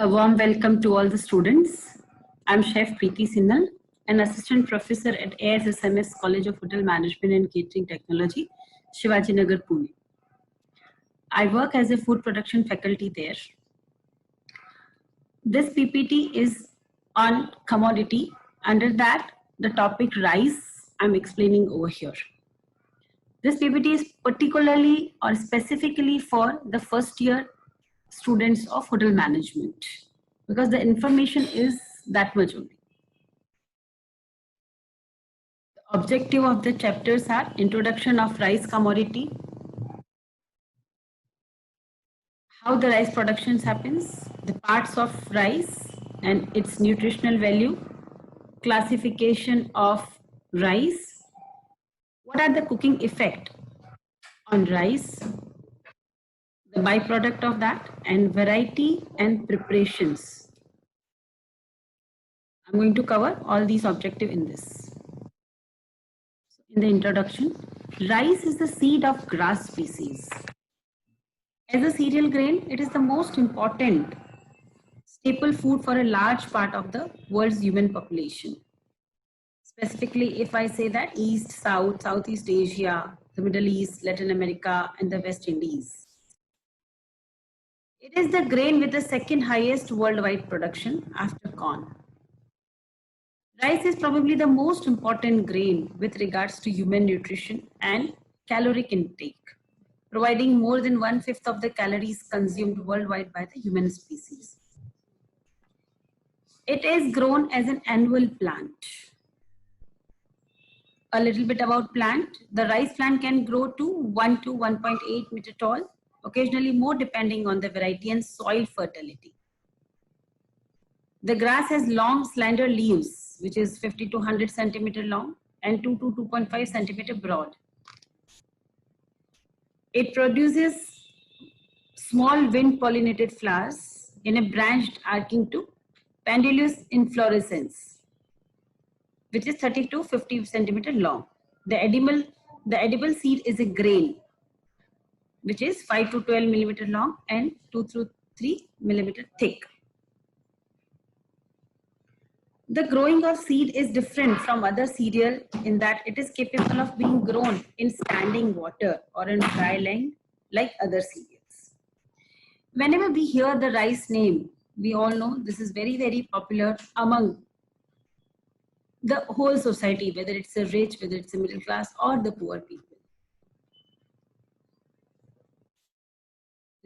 A warm welcome to all the students. I'm Chef Preeti Sinhal, an assistant professor at ASSMS College of Hotel Management and Catering Technology, Shivaji Nagar, Pune. I work as a food production faculty there. This PPT is on commodity. Under that, the topic rice I'm explaining over here. This PPT is particularly or specifically for the first year students of hotel management because the information is that much only. The objective of the chapters are introduction of rice commodity, how the rice production happens, the parts of rice and its nutritional value, classification of rice, what are the cooking effect on rice, the byproduct of that, and variety and preparations. I'm going to cover all these objectives in this. In the introduction, rice is the seed of grass species. As a cereal grain, it is the most important staple food for a large part of the world's human population. Specifically, if I say that East, South, Southeast Asia, the Middle East, Latin America, and the West Indies. It is the grain with the second highest worldwide production after corn. Rice is probably the most important grain with regards to human nutrition and caloric intake, providing more than 1/5 of the calories consumed worldwide by the human species. It is grown as an annual plant. A little bit about plant. The rice plant can grow to 1 to 1.8 meter tall, occasionally more depending on the variety and soil fertility. The grass has long slender leaves, which is 50 to 100 centimeter long and 2 to 2.5 centimeter broad. It produces small wind pollinated flowers in a branched arcing to pendulous inflorescence, which is 30 to 50 centimeter long. The edible seed is a grain, which is 5 to 12 millimeter long and 2 to 3 millimeter thick. The growing of seed is different from other cereal in that it is capable of being grown in standing water or in dry land like other cereals. Whenever we hear the rice name, we all know this is very, very popular among the whole society, whether it's a rich, whether it's a middle class or the poor people.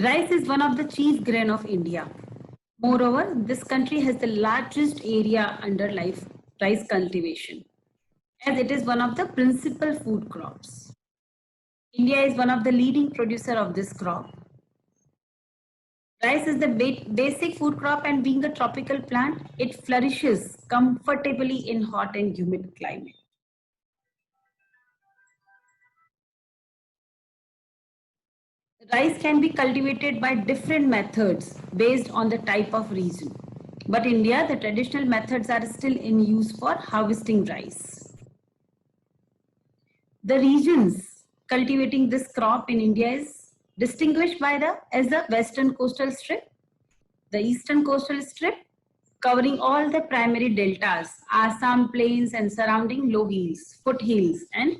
Rice is one of the chief grain of India. Moreover, this country has the largest area under rice cultivation, as it is one of the principal food crops. India is one of the leading producer of this crop. Rice is the basic food crop, and being a tropical plant, it flourishes comfortably in hot and humid climate. Rice can be cultivated by different methods based on the type of region. But in India, the traditional methods are still in use for harvesting rice. The regions cultivating this crop in India is distinguished by as the Western Coastal Strip, the Eastern Coastal Strip, covering all the primary deltas, Assam plains and surrounding low hills, foothills, and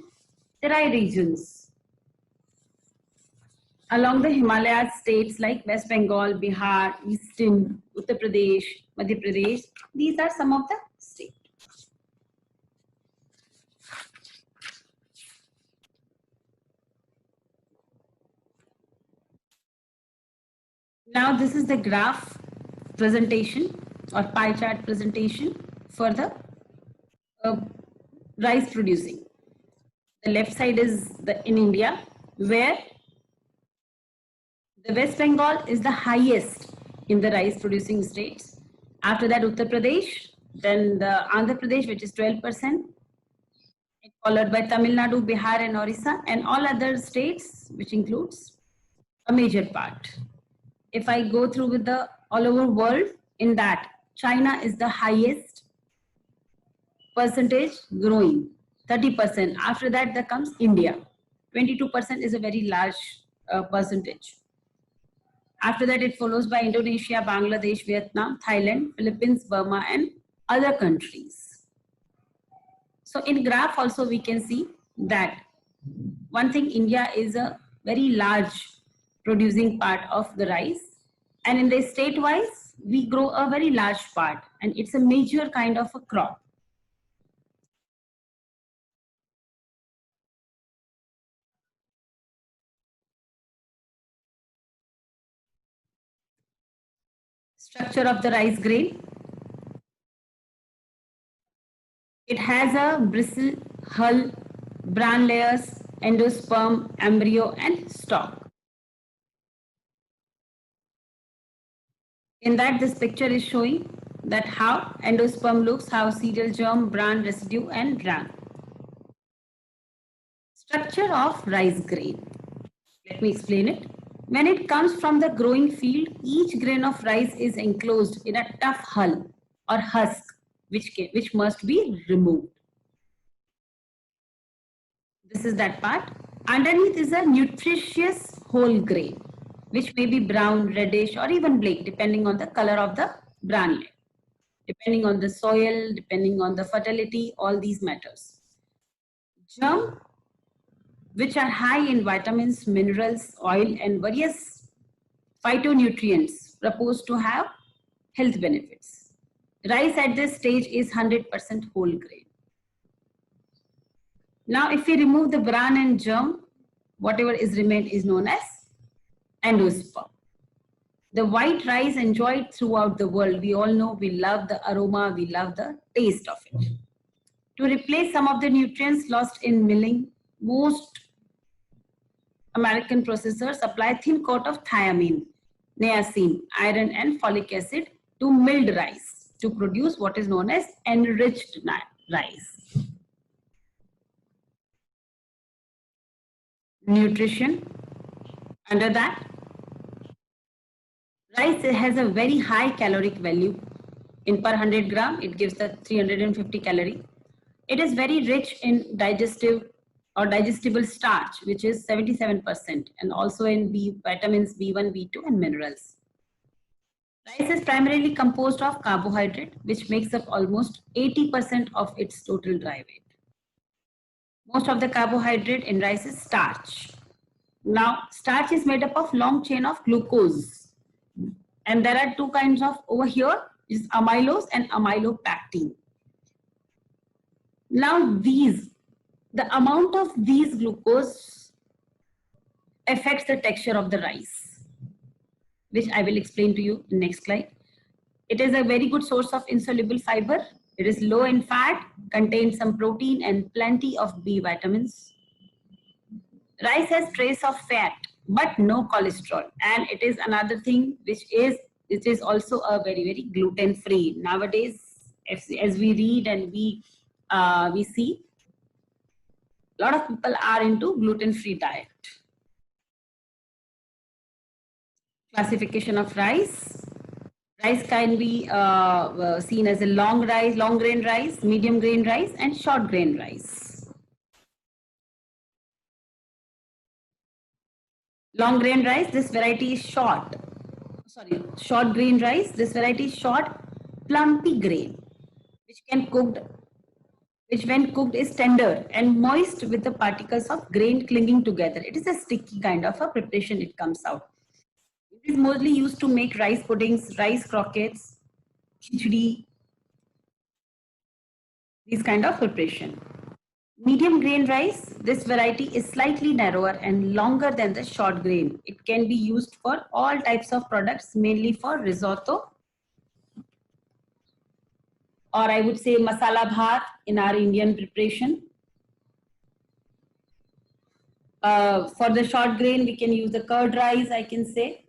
Terai regions. Along the Himalaya states like West Bengal, Bihar, Eastern, Uttar Pradesh, Madhya Pradesh, these are some of the states. Now this is the graph presentation or pie chart presentation for the rice producing. The left side is in India, where the West Bengal is the highest in the rice producing states. After that, Uttar Pradesh, then the Andhra Pradesh, which is 12%, followed by Tamil Nadu, Bihar and Orissa, and all other states, which includes a major part. If I go through with the all over world, in that China is the highest percentage growing, 30%. After that, there comes India. 22% is a very large percentage. After that, it follows by Indonesia, Bangladesh, Vietnam, Thailand, Philippines, Burma, and other countries. So in graph also we can see that one thing, India is a very large producing part of the rice, and in the state wise we grow a very large part, and it's a major kind of a crop. Structure of the rice grain. It has a bristle, hull, bran layers, endosperm, embryo, and stalk. In that, this picture is showing that how endosperm looks, how cereal germ, bran residue, and bran. Structure of rice grain. Let me explain it. When it comes from the growing field, each grain of rice is enclosed in a tough hull or husk, which must be removed. This is that part. Underneath is a nutritious whole grain, which may be brown, reddish, or even black, depending on the color of the bran layer, depending on the soil, depending on the fertility, all these matters. Germ, which are high in vitamins, minerals, oil, and various phytonutrients proposed to have health benefits. Rice at this stage is 100% whole grain. Now, if we remove the bran and germ, whatever is remained is known as endosperm. The white rice enjoyed throughout the world. We all know we love the aroma, we love the taste of it. To replace some of the nutrients lost in milling, most American processors apply thin coat of thiamine, niacin, iron, and folic acid to milled rice to produce what is known as enriched rice. Nutrition. Under that, rice has a very high caloric value. In per 100 gram, it gives the 350 calorie. It is very rich in digestive or digestible starch, which is 77%, and also in vitamins B1, B2, and minerals. Rice is primarily composed of carbohydrate, which makes up almost 80% of its total dry weight. Most of the carbohydrate in rice is starch. Now, starch is made up of long chain of glucose. And there are two kinds of, over here is amylose and amylopectin. Now, the amount of these glucose affects the texture of the rice, which I will explain to you in next slide. It is a very good source of insoluble fiber. It is low in fat, contains some protein and plenty of B vitamins. Rice has trace of fat, but no cholesterol. And it is another thing which is also a very, very gluten free. Nowadays, as we read and we see, a lot of people are into gluten free diet. Classification of rice. Rice can be seen as a long grain rice, medium grain rice, and short grain rice. Long grain rice, this variety is short. Short grain rice, this variety is short, plumpy grain, which when cooked is tender and moist with the particles of grain clinging together. It is a sticky kind of a preparation it comes out. It is mostly used to make rice puddings, rice croquettes, khichdi, these kind of preparation. Medium grain rice, this variety is slightly narrower and longer than the short grain. It can be used for all types of products, mainly for risotto, or I would say masala bhat in our Indian preparation. For the short grain, we can use the curd rice, I can say.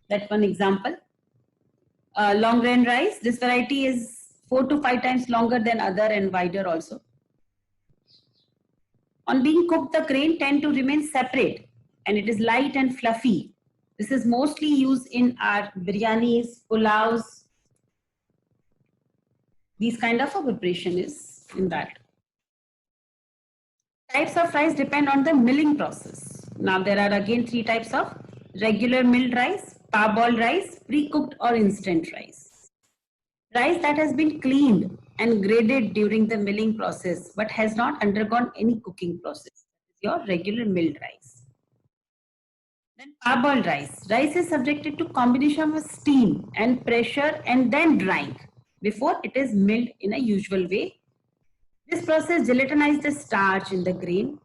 That's one example. Long grain rice, this variety is 4 to 5 times longer than other and wider also. On being cooked, the grain tend to remain separate and it is light and fluffy. This is mostly used in our biryanis, pulaus. These kind of a preparation is in that. Types of rice depend on the milling process. Now there are again 3 types of regular milled rice, parboiled rice, pre-cooked or instant rice. Rice that has been cleaned and graded during the milling process but has not undergone any cooking process is your regular milled rice. Then parboiled rice. Rice is subjected to combination of steam and pressure and then drying before it is milled in a usual way. This process gelatinizes the starch in the grain,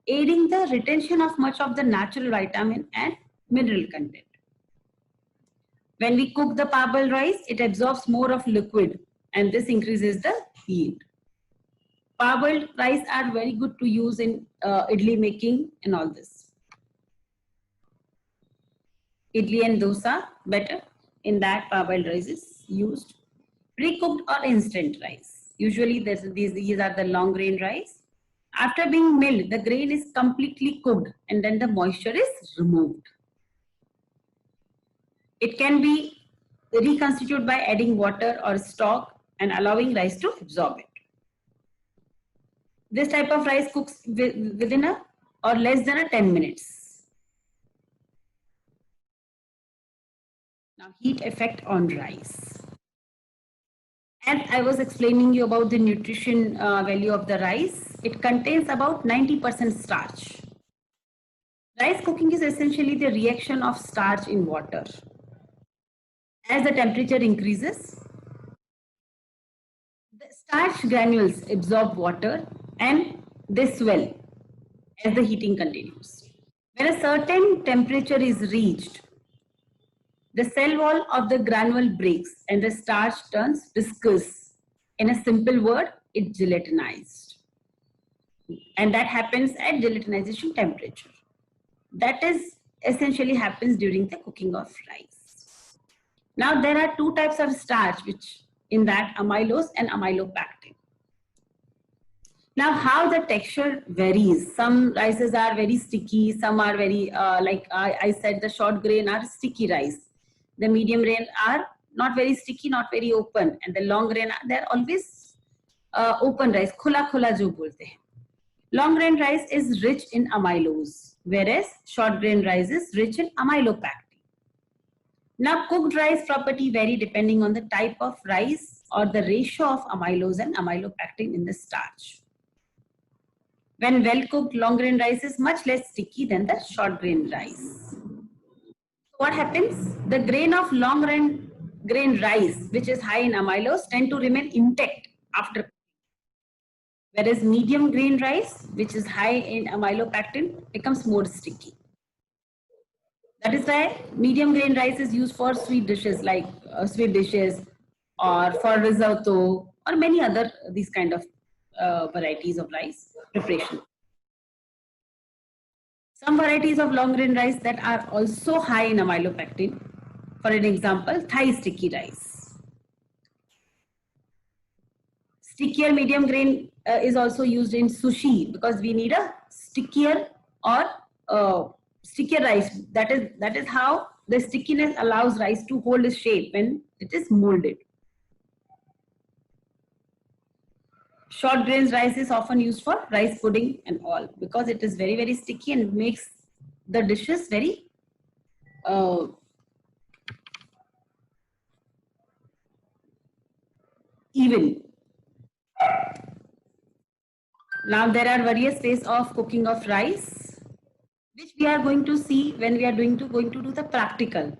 aiding the retention of much of the natural vitamin and mineral content. When we cook the parboiled rice, it absorbs more of liquid and this increases the yield. Parboiled rice are very good to use in idli making and all this. Idli and dosa better, in that parboiled rice is used. Pre-cooked or instant rice. Usually these are the long grain rice. After being milled, the grain is completely cooked and then the moisture is removed. It can be reconstituted by adding water or stock and allowing rice to absorb it. This type of rice cooks within a or less than 10 minutes. Now, heat effect on rice. As I was explaining you about the nutrition value of the rice, it contains about 90% starch. Rice cooking is essentially the reaction of starch in water. As the temperature increases, the starch granules absorb water and they swell as the heating continues. When a certain temperature is reached, the cell wall of the granule breaks and the starch turns viscous. In a simple word, it's gelatinized. And that happens at gelatinization temperature. That is essentially happens during the cooking of rice. Now there are two types of starch, which in that amylose and amylopectin. Now how the texture varies. Some rices are very sticky, some are very, like I said, the short grain are sticky rice. The medium grain are not very sticky, not very open. And the long grain, they're always open rice, khula khula jo bolte hain. Long grain rice is rich in amylose, whereas short grain rice is rich in amylopectin. Now, cooked rice property vary depending on the type of rice or the ratio of amylose and amylopectin in the starch. When well cooked, long grain rice is much less sticky than the short grain rice. What happens? The grain of long grain rice, which is high in amylose, tend to remain intact after cooking. Whereas medium grain rice, which is high in amylopectin, becomes more sticky. That is why medium grain rice is used for sweet dishes like or for risotto or many other these kind of varieties of rice preparation. Some varieties of long grain rice that are also high in amylopectin. For an example, Thai sticky rice. Stickier medium grain is also used in sushi because we need a stickier or stickier rice. That is how the stickiness allows rice to hold its shape when it is molded. Short grains rice is often used for rice pudding and all because it is very, very sticky and makes the dishes very even. Now there are various ways of cooking of rice, which we are going to see when we are going to do the practical.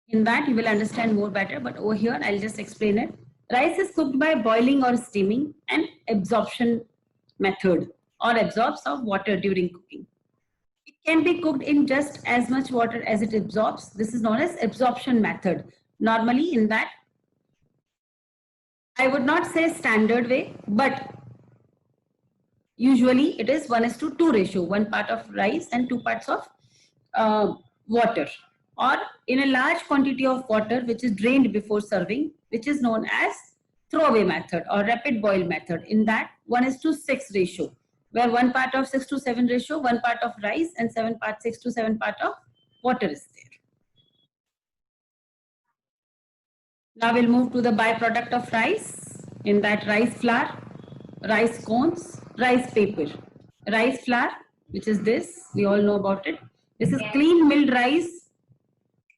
In that you will understand more better, but over here I'll just explain it. Rice is cooked by boiling or steaming and absorption method or absorbs of water during cooking. It can be cooked in just as much water as it absorbs. This is known as absorption method. Normally in that, I would not say standard way, but usually it is 1:2 ratio, 1 part of rice and 2 parts of water, or in a large quantity of water which is drained before serving, which is known as throwaway method or rapid boil method. In that 1:6 ratio, where 1 part of 6:7 ratio, 1 part of rice and 6:7 part of water is there. Now we'll move to the byproduct of rice. In that, rice flour, rice cones, rice paper. Rice flour, which is this, we all know about it. This is clean milled rice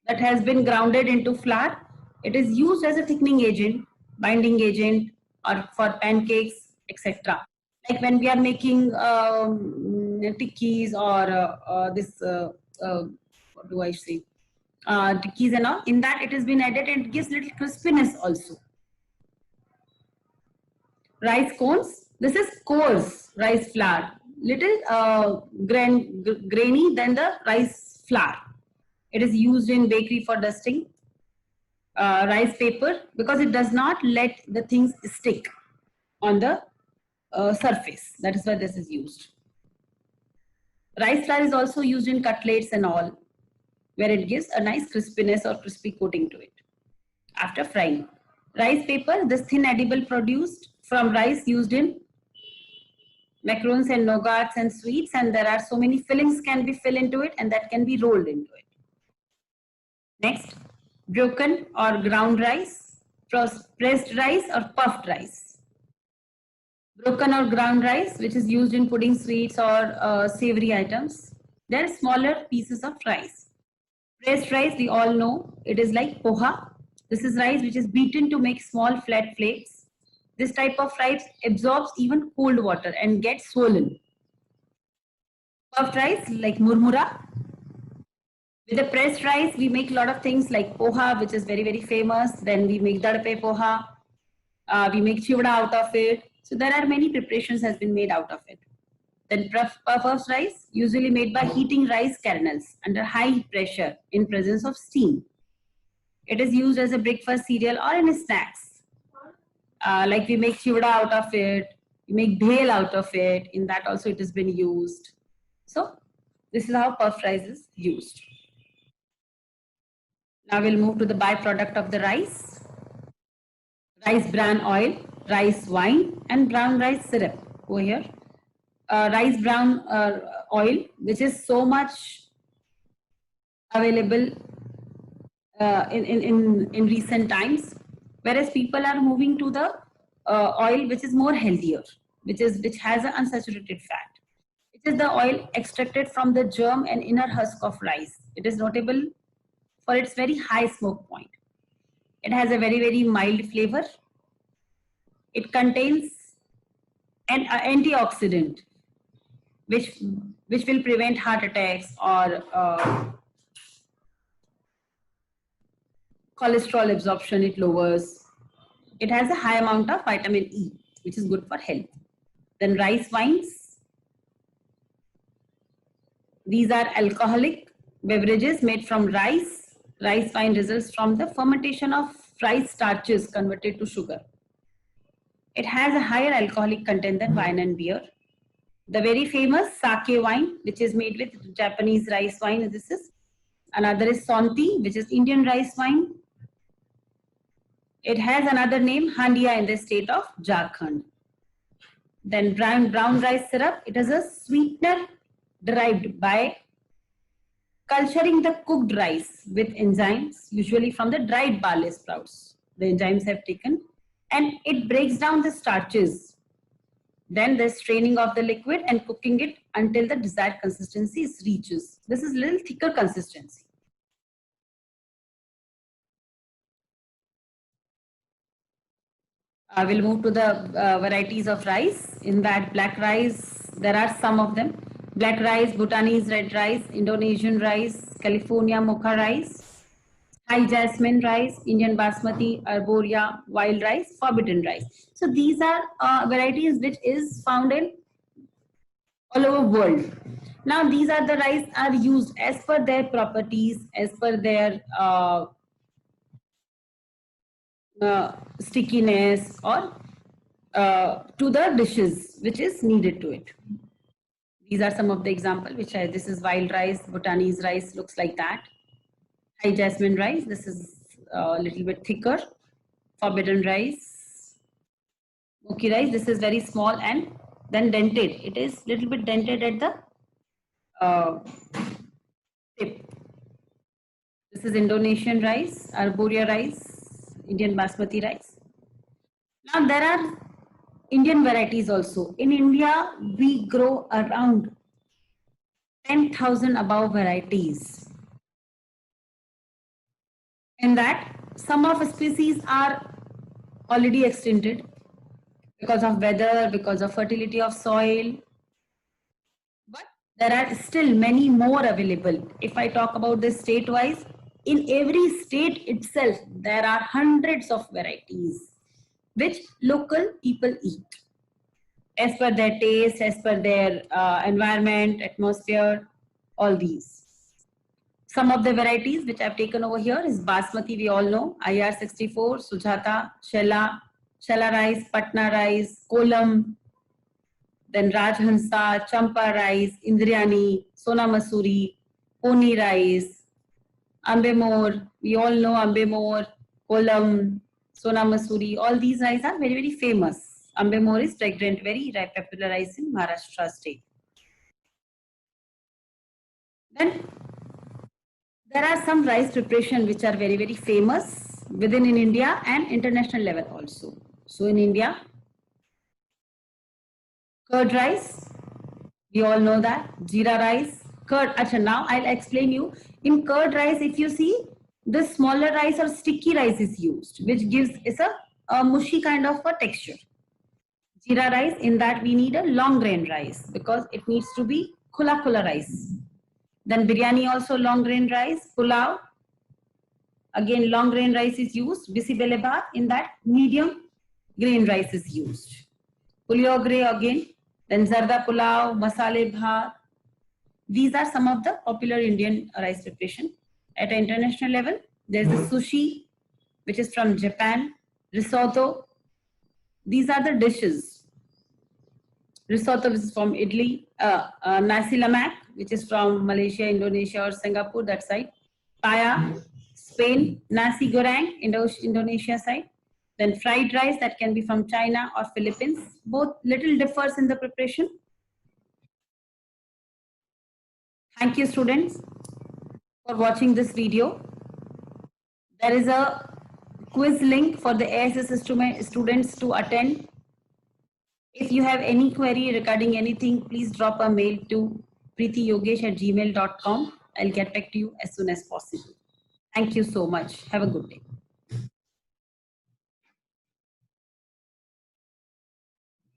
that has been grounded into flour. It is used as a thickening agent, binding agent, or for pancakes, etc. Like when we are making tikkis or what do I say? Tikkis and all. In that, it has been added and it gives little crispiness also. Rice cones. This is coarse rice flour, little grainy than the rice flour. It is used in bakery for dusting. Rice paper, because it does not let the things stick on the surface. That is why this is used. Rice flour is also used in cutlets and all, where it gives a nice crispiness or crispy coating to it after frying. Rice paper, this thin edible produced from rice used in macarons and nougats and sweets, and there are so many fillings can be filled into it and that can be rolled into it. Next, broken or ground rice, pressed rice or puffed rice. Broken or ground rice, which is used in pudding, sweets or savory items. They are smaller pieces of rice. Pressed rice, we all know, it is like poha. This is rice which is beaten to make small flat flakes. This type of rice absorbs even cold water and gets swollen. Puffed rice like murmura. With the pressed rice, we make a lot of things like poha, which is very, very famous. Then we make dadpe poha. We make chivda out of it. So there are many preparations has been made out of it. Then puffed rice, usually made by heating rice kernels under high pressure in presence of steam. It is used as a breakfast cereal or in snacks. Like we make chivda out of it, we make bhel out of it. In that also it has been used. So this is how puffed rice is used. Now we'll move to the byproduct of the rice. Rice bran oil, rice wine, and brown rice syrup over here. Rice brown oil, which is so much available in recent times, whereas people are moving to the oil which is more healthier, which has an unsaturated fat. It is the oil extracted from the germ and inner husk of rice. It is notable for its very high smoke point. It has a very, very mild flavor. It contains an antioxidant which will prevent heart attacks or cholesterol absorption. It lowers. It has a high amount of vitamin E, which is good for health. Then rice wines. These are alcoholic beverages made from rice. Rice wine results from the fermentation of rice starches converted to sugar. It has a higher alcoholic content than wine and beer. The very famous sake wine, which is made with Japanese rice wine, this is. Another is Sonti, which is Indian rice wine. It has another name, Handia, in the state of Jharkhand. Then brown rice syrup. It is a sweetener derived by culturing the cooked rice with enzymes, usually from the dried barley sprouts. The enzymes have taken and it breaks down the starches. Then the straining of the liquid and cooking it until the desired consistency reaches. This is a little thicker consistency. We'll move to the varieties of rice. In that, black rice, there are some of them. Black rice, Bhutanese red rice, Indonesian rice, California mocha rice, high jasmine rice, Indian basmati, arboria, wild rice, forbidden rice. So these are varieties which is found in all over world. Now these are the rice are used as per their properties, as per their stickiness or to the dishes which is needed to it. These are some of the example which this is wild rice, Bhutanese rice looks like that. High jasmine rice, this is a little bit thicker. Forbidden rice, moki rice, this is very small and then dented. It is little bit dented at the tip. This is Indonesian rice, arboria rice, Indian basmati rice. Now there are Indian varieties also. In India, we grow around 10,000 above varieties. In that, some of species are already extincted because of weather, because of fertility of soil. But there are still many more available. If I talk about this state-wise, in every state itself, there are hundreds of varieties which local people eat as per their taste, as per their environment, atmosphere, all these. Some of the varieties which I've taken over here is Basmati, we all know, IR64, Sujata, Shela rice, Patna rice, Kolam, then Rajhansa, Champa rice, Indriani, Sona Masuri, Poni rice, Ambemor, we all know Ambemor, Kolam, Sona Masuri, all these rice are very, very famous. Ambemor is fragrant, very popular rice in Maharashtra state. Then there are some rice preparation which are very, very famous within in India and international level also. So in India, curd rice, we all know that, jeera rice, curd. Achha, now I'll explain you. In curd rice, if you see, the smaller rice or sticky rice is used, which gives is a mushy kind of a texture. Jeera rice, in that we need a long grain rice because it needs to be khula rice. Then biryani also long grain rice, pulao. Again, long grain rice is used. Bisibele bhat, in that medium grain rice is used. Puliogre again. Then zarda pulao, masale bhat. These are some of the popular Indian rice preparation. At an international level, there's the sushi, which is from Japan, risotto. These are the dishes. Risotto, which is from Italy, nasi lemak, which is from Malaysia, Indonesia, or Singapore, that side. Paya, Spain, nasi goreng, Indonesia side. Then fried rice, that can be from China or Philippines. Both little differs in the preparation. Thank you, students, for watching this video. There is a quiz link for the ASS students to attend. If you have any query regarding anything, please drop a mail to preetiyogesh@gmail.com. I'll get back to you as soon as possible. Thank you so much. Have a good day.